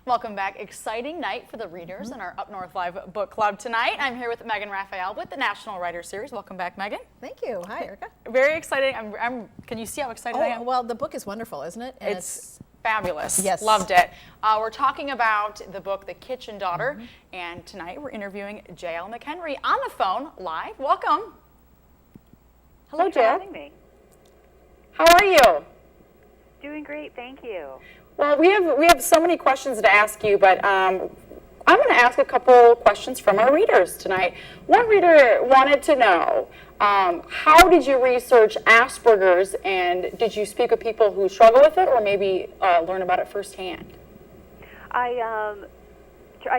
Welcome back. Exciting night for the readers in our Up North Live Book Club tonight. I'm here with Megan Raphael with the National Writers Series. Welcome back, Megan. Thank you. Hi, Erica. Very exciting. Can you see how excited I am? Well, the book is wonderful, isn't it? And it's fabulous. Yes. Loved it. We're talking about the book, The Kitchen Daughter, and tonight we're interviewing Jael McHenry on the phone live. Welcome. Hello, Thanks for Jael. having me. How are you? Doing great, thank you. Well, we have so many questions to ask you, but I'm going to ask a couple questions from our readers tonight. One reader wanted to know, how did you research Asperger's, and did you speak with people who struggle with it, or maybe learn about it firsthand? I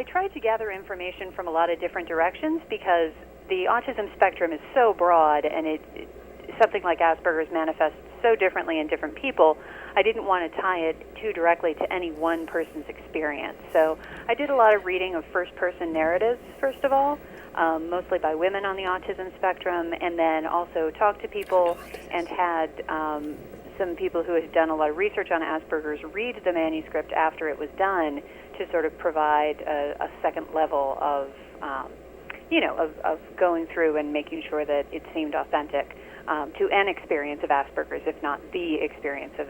tried to gather information from a lot of different directions because the autism spectrum is so broad, and something like Asperger's manifests so differently in different people. I didn't want to tie it too directly to any one person's experience. So I did a lot of reading of first-person narratives, first of all, mostly by women on the autism spectrum, and then also talked to people and had some people who had done a lot of research on Asperger's read the manuscript after it was done to sort of provide a second level of, of going through and making sure that it seemed authentic to an experience of Asperger's, if not the experience of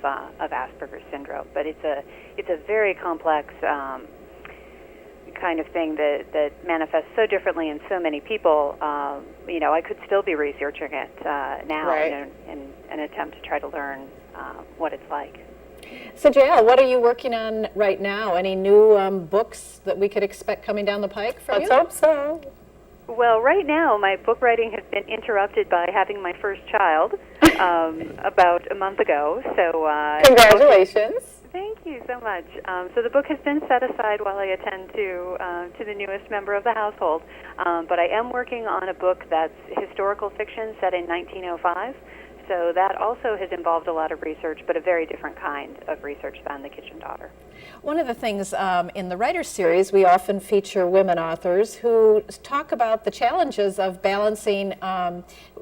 Asperger's syndrome. But it's a very complex kind of thing that manifests so differently in so many people. I could still be researching it now Right. in an attempt to try to learn what it's like. so, Jael, what are you working on right now? Any new books that we could expect coming down the pike from Let's you? hope so. Well, right now, my book writing has been interrupted by having my first child about a month ago. So, Congratulations. thank you so much. So the book has been set aside while I attend to the newest member of the household. But I am working on a book that's historical fiction set in 1905. So that also has involved a lot of research, but a very different kind of research than The Kitchen Daughter. One of the things in the Writers Series, we often feature women authors who talk about the challenges of balancing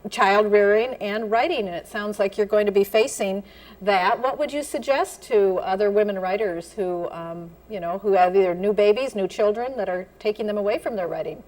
child rearing and writing, and it sounds like you're going to be facing that. What would you suggest to other women writers who, who have either new babies, new children that are taking them away from their writing?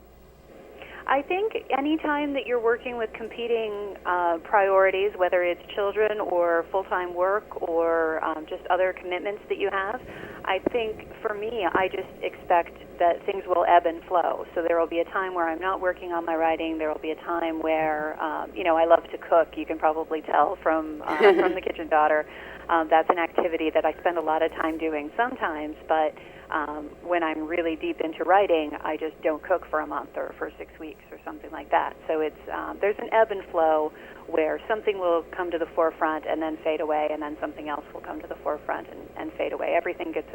I think any time that you're working with competing priorities, whether it's children or full-time work or just other commitments that you have, I think for me, I just expect that things will ebb and flow. So there will be a time where I'm not working on my writing. There will be a time where, I love to cook. You can probably tell from The Kitchen Daughter. That's an activity that I spend a lot of time doing sometimes, but when I'm really deep into writing, I just don't cook for a month or for 6 weeks or something like that. So it's there's an ebb and flow where something will come to the forefront and then fade away, and then something else will come to the forefront and fade away. Everything gets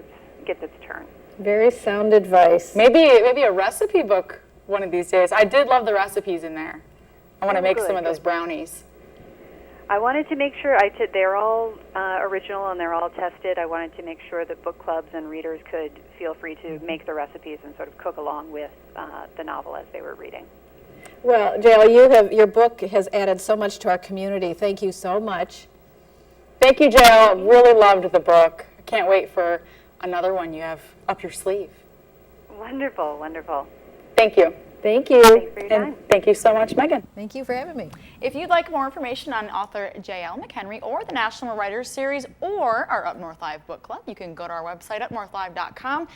its turn. Very sound advice. Maybe a recipe book one of these days. I did love the recipes in there. I want to make some of those brownies. I wanted to make sure they're all original and they're all tested. I wanted to make sure that book clubs and readers could feel free to make the recipes and sort of cook along with the novel as they were reading. Well, Jael, your book has added so much to our community. Thank you so much. Thank you, Jael. Really loved the book. I can't wait for another one you have up your sleeve. Wonderful, wonderful. Thank you. Thank you. Thanks for your time. And thank you so much, Megan. Thank you for having me. If you'd like more information on author Jael McHenry or the National Writers Series or our Up North Live Book Club, you can go to our website, upnorthlive.com.